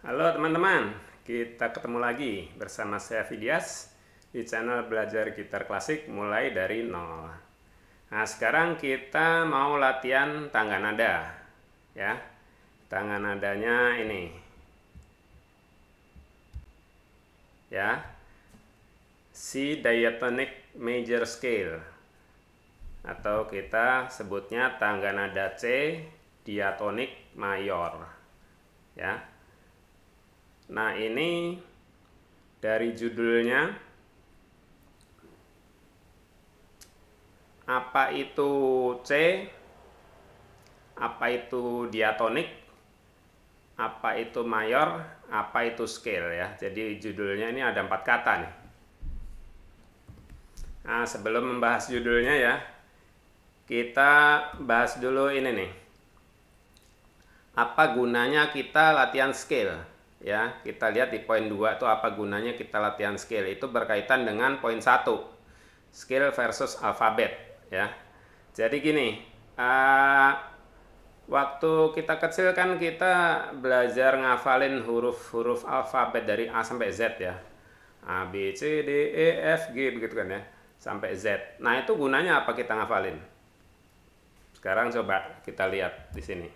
Halo teman-teman, kita ketemu lagi bersama saya Vidias di channel belajar gitar klasik mulai dari nol. Nah, sekarang kita mau latihan tangga nada, ya. Tangga nadanya ini, ya, C diatonic major scale, atau kita sebutnya tangga nada C diatonik mayor, ya. Nah, ini dari judulnya, apa itu C, apa itu diatonik, apa itu mayor, apa itu scale, ya. Jadi judulnya ini ada 4 kata nih. Nah, sebelum membahas judulnya ya, kita bahas dulu ini nih. Apa gunanya kita latihan scale? Ya, kita lihat di poin 2 itu apa gunanya kita latihan scale. Itu berkaitan dengan poin 1. Scale versus alfabet, ya. Jadi gini, waktu kita kecil kan kita belajar ngafalin huruf-huruf alfabet dari A sampai Z, ya. A, B, C, D, E, F, G, begitu kan ya, sampai Z. Nah, itu gunanya apa kita ngafalin? Sekarang coba kita lihat di sini.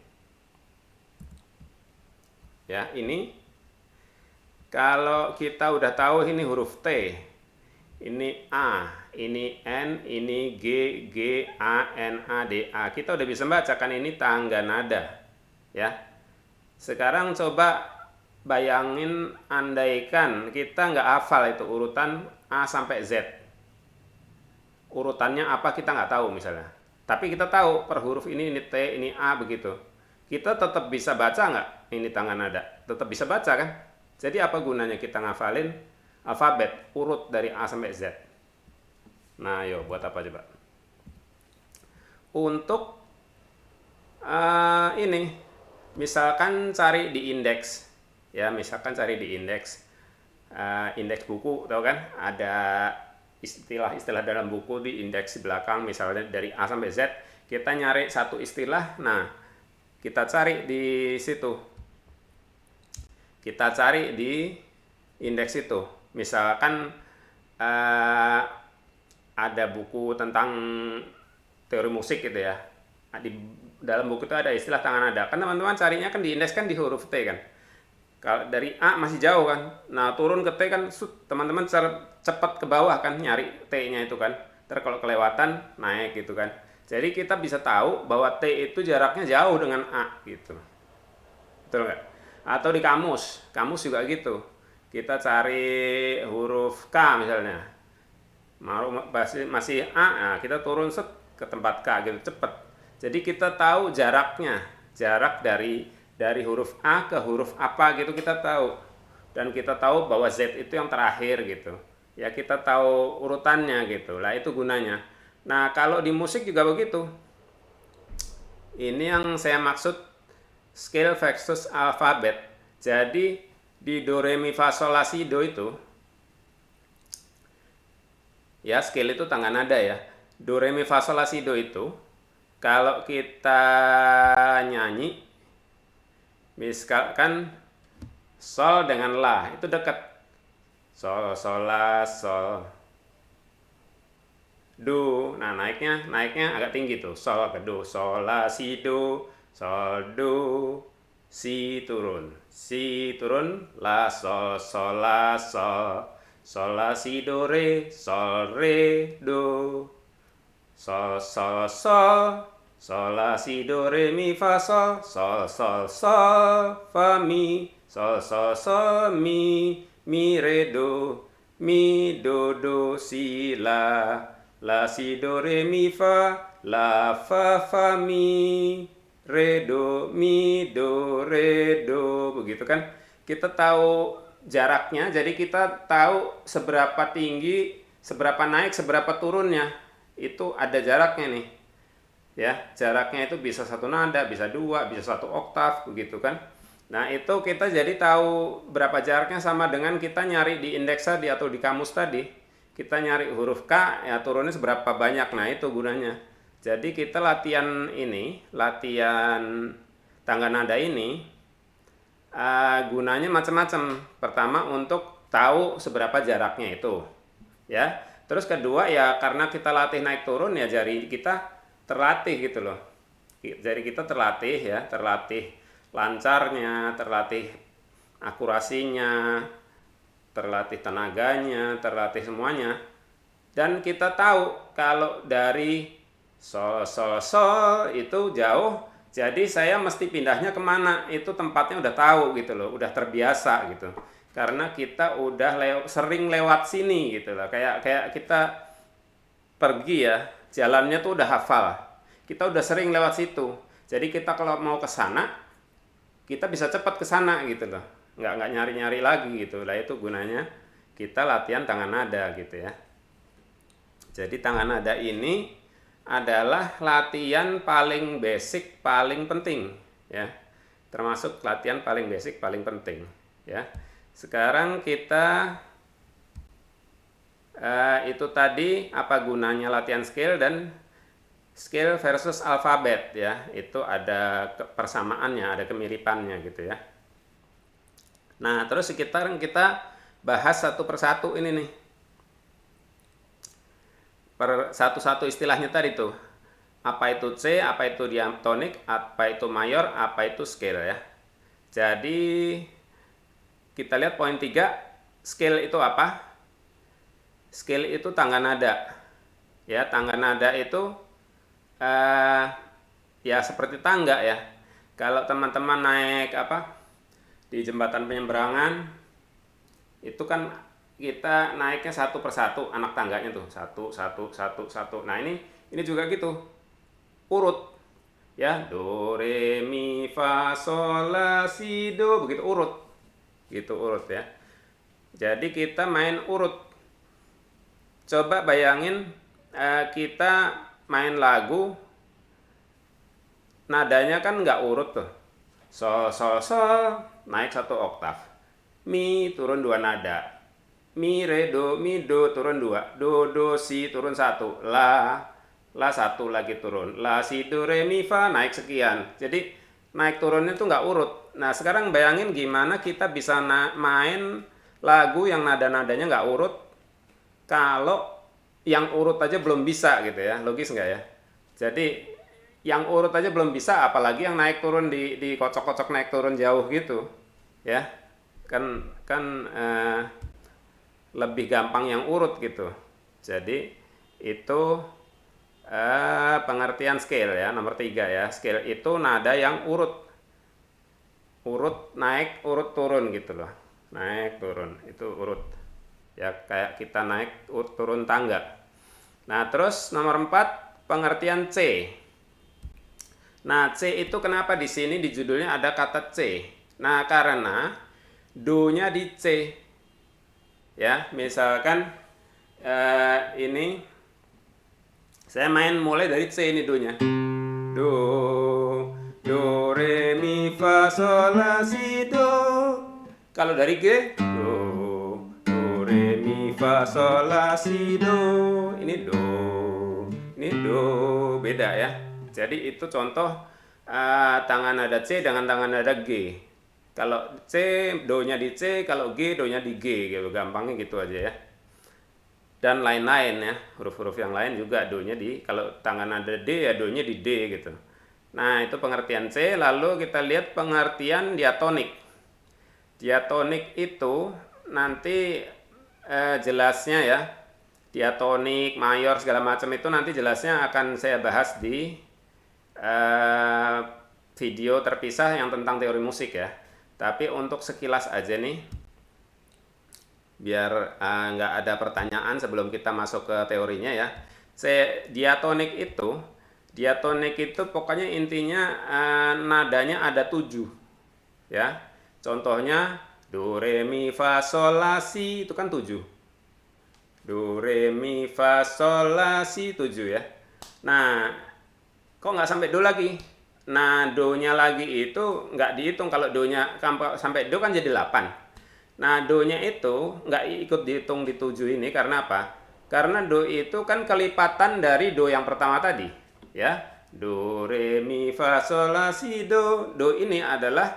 Ya, ini kalau kita udah tahu ini huruf T, ini A, ini N, ini G, G, A, N, A, D, A. Kita udah bisa bacakan ini tangga nada, ya. Sekarang coba bayangin, andaikan kita nggak hafal itu urutan A sampai Z. Urutannya apa kita nggak tahu misalnya. Tapi kita tahu per huruf ini T, ini A, begitu. Kita tetap bisa baca nggak ini tangga nada? Tetap bisa baca kan? Jadi apa gunanya kita ngafalin alfabet urut dari A sampai Z? Nah, yo buat apa coba? Untuk ini, misalkan cari di indeks, ya, misalkan cari di indeks, indeks buku, tahu kan? Ada istilah-istilah dalam buku di indeks belakang, misalnya dari A sampai Z, kita nyari satu istilah, nah kita cari di situ, kita cari di indeks itu. Misalkan ada buku tentang teori musik gitu ya, di dalam buku itu ada istilah tangan nada, kan teman-teman carinya kan di indeks kan di huruf T kan. Kalau dari A masih jauh kan, nah turun ke T kan teman-teman cepat ke bawah kan nyari T-nya itu kan, terus kalau kelewatan naik gitu kan. Jadi kita bisa tahu bahwa T itu jaraknya jauh dengan A gitu, betul nggak? Atau di kamus, kamus juga gitu. Kita cari huruf K misalnya, masih A, nah kita turun set ke tempat K gitu, cepet. Jadi kita tahu jaraknya, jarak dari huruf A ke huruf apa gitu kita tahu. Dan kita tahu bahwa Z itu yang terakhir gitu. Ya, kita tahu urutannya gitu. Lah itu gunanya. Nah, kalau di musik juga begitu. Ini yang saya maksud scale versus alfabet. Jadi di do re mi fa sol la si do itu, ya, scale itu tangga nada ya. Do re mi fa sol la si do itu kalau kita nyanyi, misalkan sol dengan la itu dekat, sol sol la sol, do, nah naiknya agak tinggi tuh, sol ke do, sol la si do, sol do, si turun, la sol, sol la sol, sol la si do re, sol re do, sol sol sol, sol la si do re mi fa sol, sol sol sol, fa mi, sol sol sol mi re do, mi do si la si do re mi fa, la fa mi, re do mi do re do, begitu kan. Kita tahu jaraknya, jadi kita tahu seberapa tinggi, seberapa naik, seberapa turunnya. Itu ada jaraknya nih, ya. Jaraknya itu bisa satu nada, bisa dua, bisa satu oktav, begitu kan. Nah, itu kita jadi tahu berapa jaraknya, sama dengan kita nyari di indeks tadi atau di kamus tadi. Kita nyari huruf K, ya turunnya seberapa banyak. Nah, itu gunanya. Jadi kita latihan ini, latihan tangga nada ini gunanya macam-macam. Pertama untuk tahu seberapa jaraknya itu, ya. Terus kedua ya karena kita latih naik turun ya jari kita terlatih gitu loh. Jari kita terlatih ya, terlatih lancarnya, terlatih akurasinya, terlatih tenaganya, terlatih semuanya. Dan kita tahu kalau dari sol sol sol itu jauh, jadi saya mesti pindahnya kemana, itu tempatnya udah tahu gitu loh, udah terbiasa gitu, karena kita udah sering lewat sini gitu loh, kayak kayak kita pergi ya, jalannya tuh udah hafal, kita udah sering lewat situ, jadi kita kalau mau ke sana kita bisa cepat ke sana gitu loh, nggak nyari-nyari lagi gitu lah. Itu gunanya kita latihan tangan nada gitu ya. Jadi tangan nada ini adalah latihan paling basic, paling penting ya. Termasuk latihan paling basic, paling penting ya. Sekarang kita itu tadi apa gunanya latihan scale dan scale versus alfabet ya. Itu ada persamaannya, ada kemiripannya gitu ya. Nah, terus sekarang kita bahas satu persatu ini nih. Per satu-satu istilahnya tadi tuh. Apa itu C, apa itu diatonik, apa itu mayor, apa itu scale ya. Jadi kita lihat poin 3, scale itu apa? Scale itu tangga nada. Ya, tangga nada itu ya seperti tangga ya. Kalau teman-teman naik apa di jembatan penyeberangan itu kan kita naiknya satu persatu anak tangganya tuh, satu. Nah ini juga gitu, urut ya, do re mi fa sol la si do, begitu urut gitu, urut ya. Jadi kita main urut. Coba bayangin kita main lagu nadanya kan nggak urut tuh, sol sol sol naik satu oktav, mi turun 2 nada, mi re do mi do turun 2, do si turun 1, la satu lagi turun, la si do re mi fa naik sekian. Jadi naik turunnya tuh nggak urut. Nah sekarang bayangin gimana kita bisa main lagu yang nada-nadanya nggak urut kalau yang urut aja belum bisa gitu ya. Logis nggak ya? Jadi yang urut aja belum bisa, apalagi yang naik turun di kocok-kocok naik turun jauh gitu ya. Kan lebih gampang yang urut gitu. Jadi itu pengertian scale ya, nomor 3 ya. Scale itu nada yang urut naik, urut turun gitu loh. Naik turun itu urut ya, kayak kita naik turun tangga. Nah terus nomor 4 pengertian C. Nah C itu kenapa di sini di judulnya ada kata C? Nah karena do-nya di C ya. Misalkan ini saya main mulai dari C, ini do-nya, do re mi fa sol la si do. Kalau dari G, do re mi fa sol la si do. Ini do beda ya. Jadi itu contoh tangan nada C dengan tangan nada G. Kalau C do-nya di C, kalau G do-nya di G gitu, gampangnya gitu aja ya. Dan lain-lain ya, huruf-huruf yang lain juga do-nya di, kalau tangan nada D ya do-nya di D gitu. Nah itu pengertian C. Lalu kita lihat pengertian diatonik. Diatonik itu nanti jelasnya ya, diatonik, mayor segala macam itu nanti jelasnya akan saya bahas di video terpisah yang tentang teori musik ya. Tapi untuk sekilas aja nih, biar nggak ada pertanyaan sebelum kita masuk ke teorinya ya. Diatonik itu pokoknya intinya nadanya ada 7 ya. Contohnya do re mi fa sol la si itu kan 7. Do re mi fa sol la si 7 ya. Nah kok nggak sampai do lagi? Nah do-nya lagi itu nggak dihitung. Kalau do-nya sampai do kan jadi 8. Nah do-nya itu nggak ikut dihitung di 7 ini. Karena apa? Karena do itu kan kelipatan dari do yang pertama tadi ya. Do re mi fa sol la si do. Do ini adalah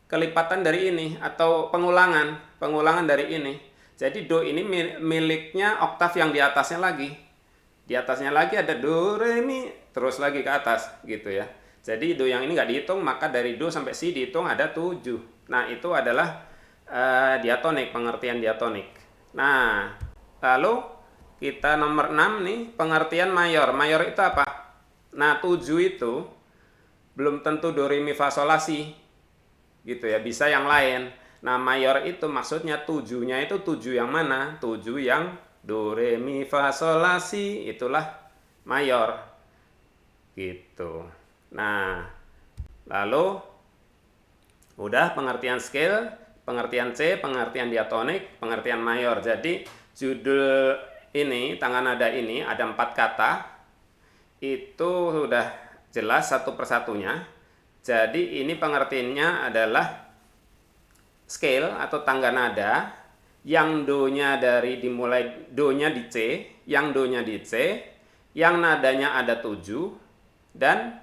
kelipatan dari ini atau pengulangan dari ini. Jadi do ini miliknya oktav yang di atasnya lagi. Di atasnya lagi ada do, re, mi, terus lagi ke atas gitu ya. Jadi do yang ini nggak dihitung, maka dari do sampai si dihitung ada 7. Nah, itu adalah diatonik, pengertian diatonik. Nah, lalu kita nomor 6 nih, pengertian mayor. Mayor itu apa? Nah, 7 itu belum tentu do, re, mi, fa, sol, la, si. Gitu ya, bisa yang lain. Nah, mayor itu maksudnya 7-nya itu 7 yang mana? 7 yang do, re, mi, fa, sol, la, si, itulah mayor. Gitu. Nah, lalu udah pengertian scale, pengertian C, pengertian diatonik, pengertian mayor. Jadi judul ini, tangan nada ini ada 4 kata. Itu sudah jelas satu persatunya. Jadi ini pengertiannya adalah scale atau tangga nada yang do-nya dimulai do-nya di C, yang do-nya di C, yang nadanya ada 7 dan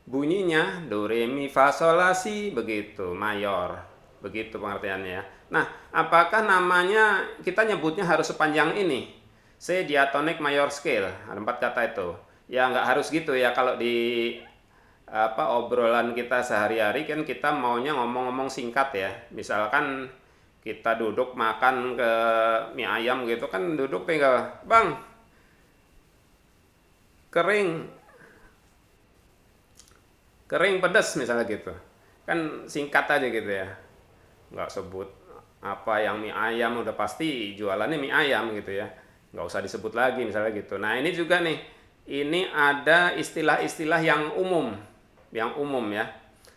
bunyinya do, re, mi, fa, sol, la, si, begitu, mayor. Begitu pengertiannya. Nah, apakah namanya kita nyebutnya harus sepanjang ini? C diatonik mayor scale, ada 4 kata itu. Ya nggak harus gitu ya, kalau di obrolan kita sehari-hari kan kita maunya ngomong-ngomong singkat ya. Misalkan kita duduk makan ke mie ayam gitu kan, duduk tinggal, "Bang, kering pedas," misalnya gitu. Kan singkat aja gitu ya. Nggak sebut apa yang mie ayam, udah pasti jualannya mie ayam gitu ya. Nggak usah disebut lagi misalnya gitu. Nah, ini juga nih, ini ada istilah-istilah yang umum ya.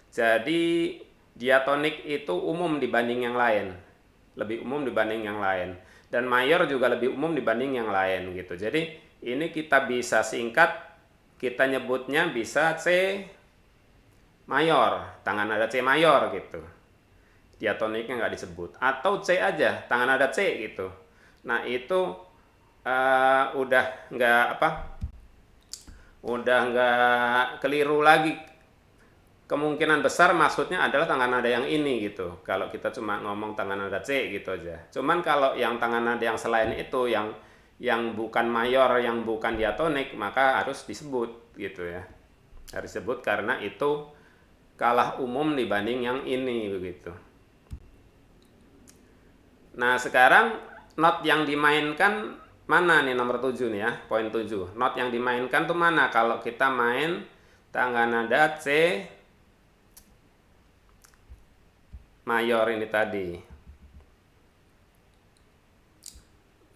Jadi diatonik itu umum dibanding yang lain, lebih umum dibanding yang lain, dan mayor juga lebih umum dibanding yang lain gitu. Jadi ini kita bisa singkat, kita nyebutnya bisa C mayor, tangan nada C mayor gitu. Diatoniknya nggak disebut, atau C aja, tangan nada C gitu. Nah, itu udah nggak keliru lagi. Kemungkinan besar maksudnya adalah tangan nada yang ini gitu. Kalau kita cuma ngomong tangan nada C gitu aja. Cuman kalau yang tangan nada yang selain itu, yang bukan mayor, yang bukan diatonik, maka harus disebut gitu ya. Harus disebut karena itu kalah umum dibanding yang ini begitu. Nah, sekarang not yang dimainkan mana nih, nomor 7 nih ya, poin 7. Not yang dimainkan tuh mana kalau kita main tangan nada C mayor ini tadi.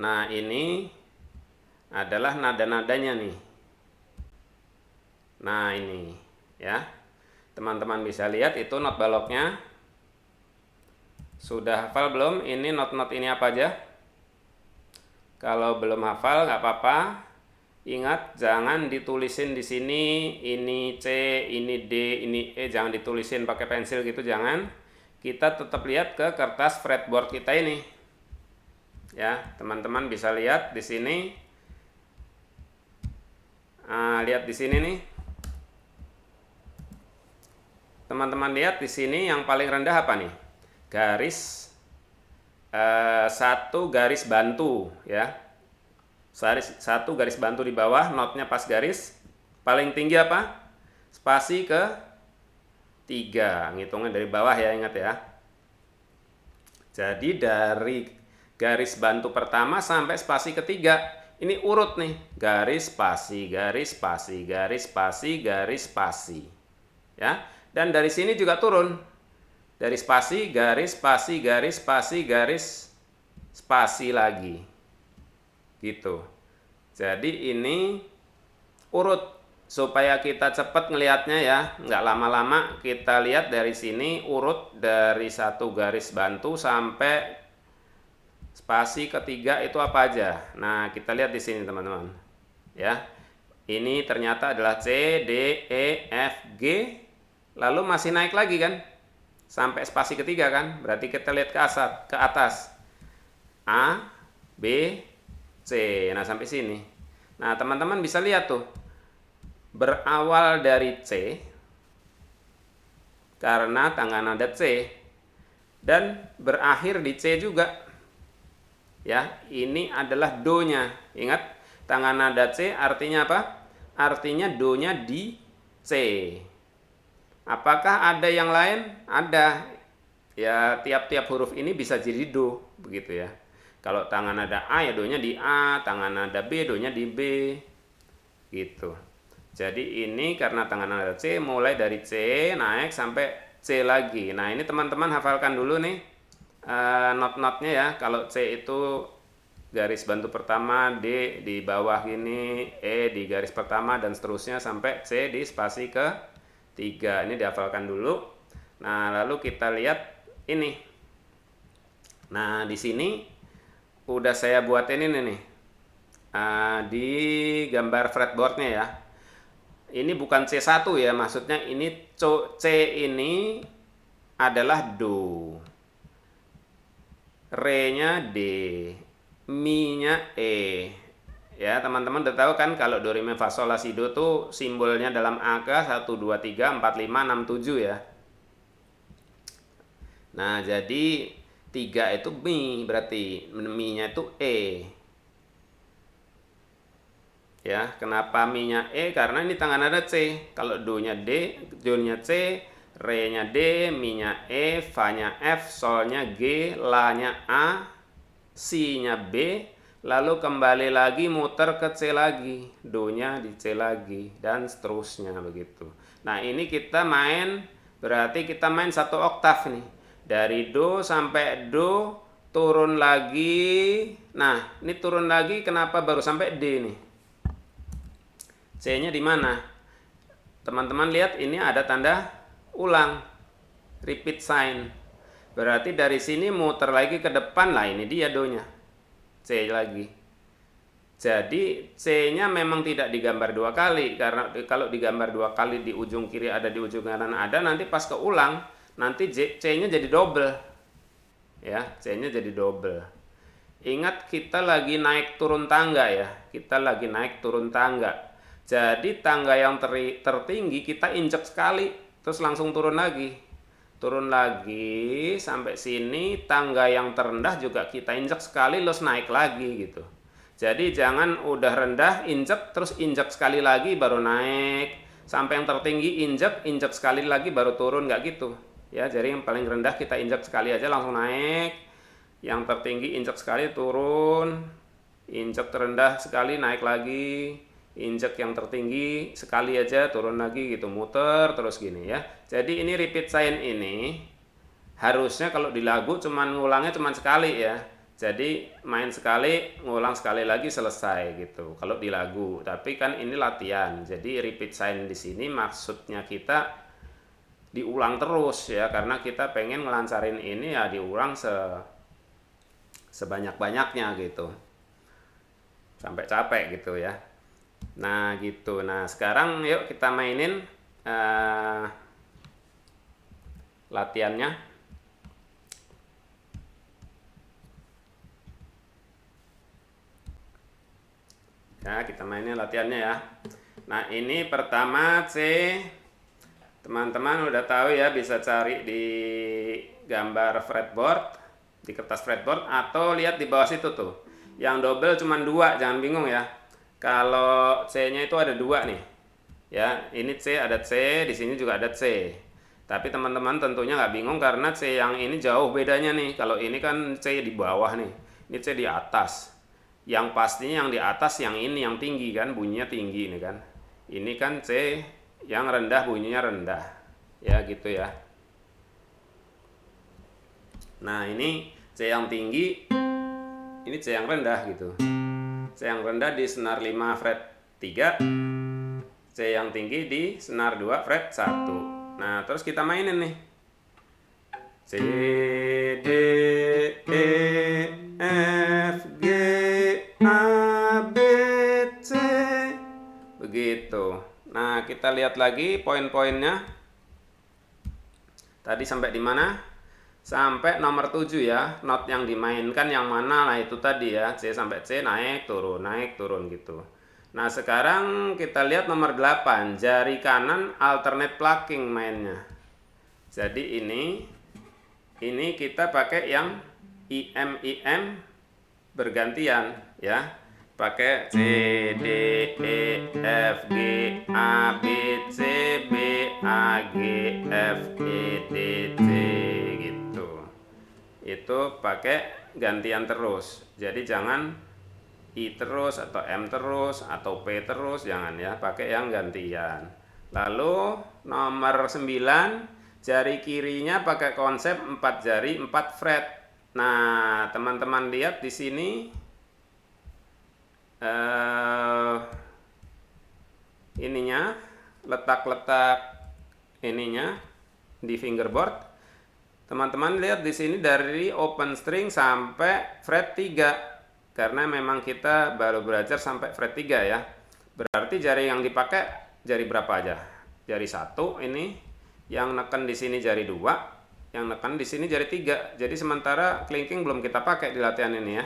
Nah, ini adalah nada-nadanya nih. Nah, ini ya. Teman-teman bisa lihat itu not baloknya. Sudah hafal belum? Ini not-not ini apa aja? Kalau belum hafal nggak apa-apa. Ingat, jangan ditulisin di sini ini C, ini D, ini E, jangan ditulisin pakai pensil gitu, jangan. Kita tetap lihat ke kertas fretboard kita ini. Ya, teman-teman bisa lihat di sini. Lihat di sini nih. Teman-teman lihat di sini yang paling rendah apa nih? Garis satu garis bantu ya. Satu garis bantu di bawah, notnya pas garis. Paling tinggi apa? Spasi ke 3. Ngitungnya dari bawah ya, ingat ya. Jadi dari garis bantu pertama sampai spasi ketiga, ini urut nih. Garis spasi, garis spasi, garis spasi, garis spasi. Ya. Dan dari sini juga turun. Dari spasi, garis spasi, garis spasi, garis spasi lagi. Gitu. Jadi ini urut supaya kita cepat ngelihatnya ya, nggak lama-lama. Kita lihat dari sini urut dari satu garis bantu sampai spasi ketiga itu apa aja. Nah, kita lihat di sini teman-teman. Ya. Ini ternyata adalah C, D, E, F, G. Lalu masih naik lagi kan? Sampai spasi ketiga kan? Berarti kita lihat ke atas. A, B, C. Nah, sampai sini. Nah, teman-teman bisa lihat tuh. Berawal dari C, karena tangan nada C, dan berakhir di C juga. Ya, ini adalah do-nya. Ingat, tangan nada C artinya apa? Artinya do-nya di C. Apakah ada yang lain? Ada. Ya, tiap-tiap huruf ini bisa jadi do, begitu ya. Kalau tangan nada A ya do-nya di A, tangan nada B do-nya di B. Gitu. Jadi ini karena tangan nada C mulai dari C naik sampai C lagi. Nah, ini teman-teman hafalkan dulu nih not-notnya ya. Kalau C itu garis bantu pertama, D di bawah gini, E di garis pertama dan seterusnya sampai C di spasi ke 3. Ini dihafalkan dulu. Nah, lalu kita lihat ini. Nah, di sini udah saya buatin ini nih. Di gambar fretboardnya ya. Ini bukan C1 ya, maksudnya ini C ini adalah do. Re-nya D, Mi-nya E. Ya, teman-teman udah tahu kan kalau do re mi fa sol la si do tuh simbolnya dalam angka 1 2 3 4 5 6 7 ya. Nah, jadi 3 itu mi, berarti mi-nya itu E. Ya, kenapa mi-nya E? Karena ini tangan nada C. Kalau do-nya D, do-nya C, re-nya D, mi-nya E, fa-nya F, sol-nya G, la-nya A, si-nya B, lalu kembali lagi muter ke C lagi, do-nya di C lagi, dan seterusnya begitu. Nah, ini kita main, berarti kita main 1 oktav nih. Dari do sampai do, turun lagi. Nah, ini turun lagi, kenapa baru sampai D nih? C-nya di mana? Teman-teman lihat ini ada tanda ulang, repeat sign. Berarti dari sini muter lagi ke depan lah, ini dia do-nya. C lagi. Jadi C-nya memang tidak digambar 2 kali, karena kalau digambar 2 kali di ujung kiri ada, di ujung kanan ada, nanti pas keulang nanti C-nya jadi double. Ya, C-nya jadi double. Ingat kita lagi naik turun tangga ya. Kita lagi naik turun tangga. Jadi tangga yang tertinggi kita injek sekali, terus langsung turun lagi. Turun lagi sampai sini, tangga yang terendah juga kita injek sekali, terus naik lagi gitu. Jadi jangan udah rendah injek, terus injek sekali lagi baru naik. Sampai yang tertinggi injek sekali lagi baru turun, nggak gitu. Ya, jadi yang paling rendah kita injek sekali aja langsung naik. Yang tertinggi injek sekali turun, injek terendah sekali naik lagi. Injek yang tertinggi sekali aja turun lagi gitu, muter terus gini ya. Jadi ini repeat sign ini harusnya kalau di lagu cuman ngulangnya cuman sekali ya. Jadi main sekali, ngulang sekali lagi selesai gitu kalau di lagu. Tapi kan ini latihan. Jadi repeat sign di sini maksudnya kita diulang terus ya, karena kita pengen ngelancarin ini ya, diulang sebanyak-banyaknya gitu. Sampai capek gitu ya. Nah gitu. Nah sekarang yuk kita mainin latihannya. Ya, kita mainin latihannya ya. Nah ini pertama C. Teman-teman udah tahu ya, bisa cari di gambar fretboard, di kertas fretboard, atau lihat di bawah situ tuh. Yang double cuma 2, jangan bingung ya. Kalau C-nya itu ada 2 nih. Ya, ini C, ada C, di sini juga ada C. Tapi teman-teman tentunya nggak bingung karena C yang ini jauh bedanya nih. Kalau ini kan C di bawah nih. Ini C di atas. Yang pastinya yang di atas yang ini yang tinggi kan, bunyinya tinggi ini kan. Ini kan C yang rendah, bunyinya rendah. Ya, gitu ya. Nah, ini C yang tinggi, ini C yang rendah gitu. C yang rendah di senar 5 fret 3, C yang tinggi di senar 2 fret 1. Nah, terus kita mainin nih. C, D, E, F, G, A, B, C. Begitu. Nah, kita lihat lagi poin-poinnya. Tadi sampai di mana? Sampai nomor 7 ya. Not yang dimainkan yang mana? Nah, itu tadi ya. C sampai C naik turun gitu. Nah, sekarang kita lihat nomor 8. Jari kanan alternate plucking mainnya. Jadi ini ini kita pakai yang IM bergantian ya. Pakai C, D, E, F, G, A, B, C, B, A, G, F, E, D, C gitu. Itu pakai gantian terus. Jadi jangan I terus atau M terus atau P terus, jangan ya, pakai yang gantian. Lalu nomor 9, jari kirinya pakai konsep 4 jari 4 fret. Nah, teman-teman lihat di sini ininya, letak-letak ininya di fingerboard. Teman-teman lihat di sini dari open string sampai fret 3. Karena memang kita baru belajar sampai fret 3 ya. Berarti jari yang dipakai jari berapa aja? Jari 1 ini, yang neken di sini jari 2, yang neken di sini jari 3. Jadi sementara kelingking belum kita pakai di latihan ini ya.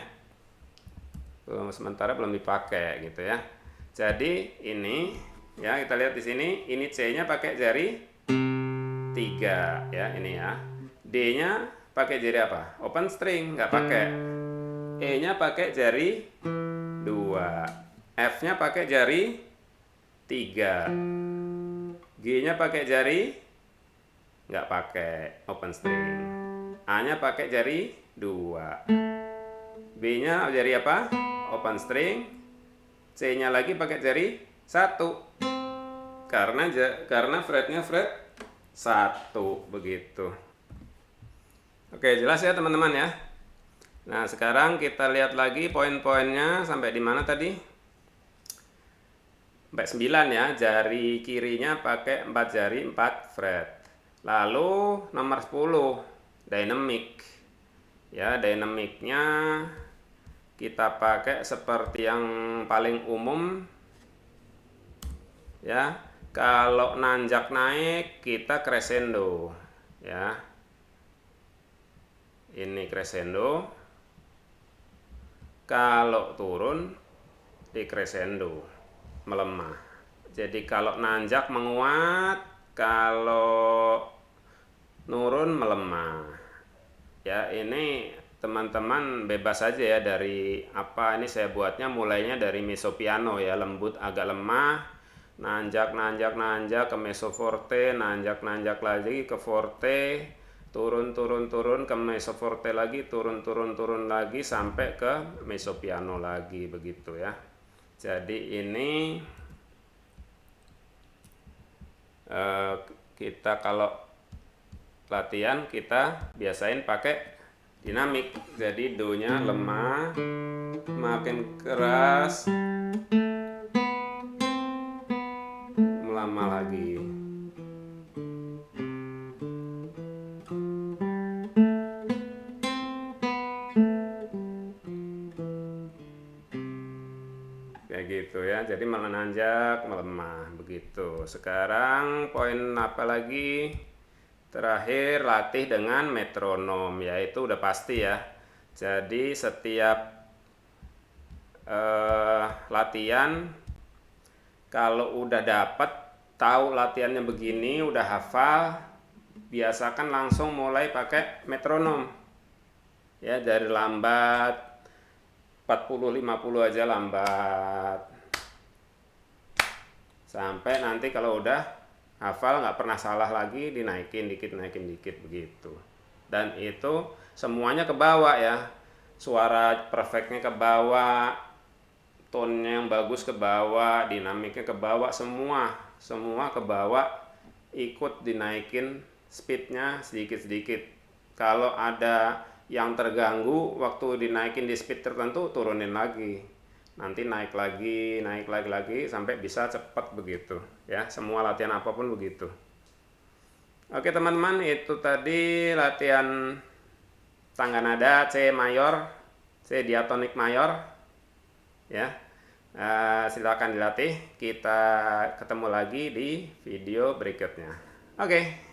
Sementara belum dipakai gitu ya. Jadi ini ya, kita lihat di sini, ini C-nya pakai jari 3 ya, ini ya. D-nya pakai jari apa? Open string, nggak pakai. E-nya pakai jari 2. F-nya pakai jari 3. G-nya pakai jari, nggak pakai open string. A-nya pakai jari 2. B-nya jari apa? Open string. C-nya lagi pakai jari 1. Karena fretnya fret 1 begitu. Oke, jelas ya teman-teman ya. Nah, sekarang kita lihat lagi poin-poinnya sampai di mana tadi? Sampai 9 ya. Jari kirinya pakai 4 jari 4 fret. Lalu nomor 10, dynamic. Ya, dynamicnya kita pakai seperti yang paling umum ya. Kalau nanjak naik kita crescendo ya. Ini crescendo. Kalau turun di crescendo, melemah. Jadi kalau nanjak menguat, kalau nurun melemah. Ya, ini teman-teman bebas saja ya dari apa ini saya buatnya, mulainya dari mezzo piano ya, lembut agak lemah, nanjak ke mezzo forte, nanjak lagi ke forte, turun ke mezzo forte lagi, turun lagi sampai ke mezzo piano lagi begitu ya. Jadi ini kita kalau latihan kita biasain pakai dinamik. Jadi do-nya lemah, makin keras, melamah lagi. Kayak gitu ya. Jadi menanjak, melemah begitu. Sekarang poin apa lagi? Terakhir, latih dengan metronom, yaitu udah pasti ya. Jadi setiap latihan, kalau udah dapat tahu latihannya begini, udah hafal, biasakan langsung mulai pakai metronom. Ya, dari lambat 40-50 aja lambat. Sampai nanti kalau udah hafal nggak pernah salah lagi, dinaikin dikit begitu. Dan itu semuanya ke bawah ya, suara perfectnya ke bawah, tone-nya yang bagus ke bawah, dinamiknya ke bawah, semua ke bawah, ikut dinaikin speednya sedikit. Kalau ada yang terganggu waktu dinaikin di speed tertentu, turunin lagi, nanti naik lagi sampai bisa cepat begitu ya. Semua latihan apapun begitu. Oke teman-teman, itu tadi latihan tangga nada C mayor, C diatonik mayor ya. Silakan dilatih. Kita ketemu lagi di video berikutnya. Oke.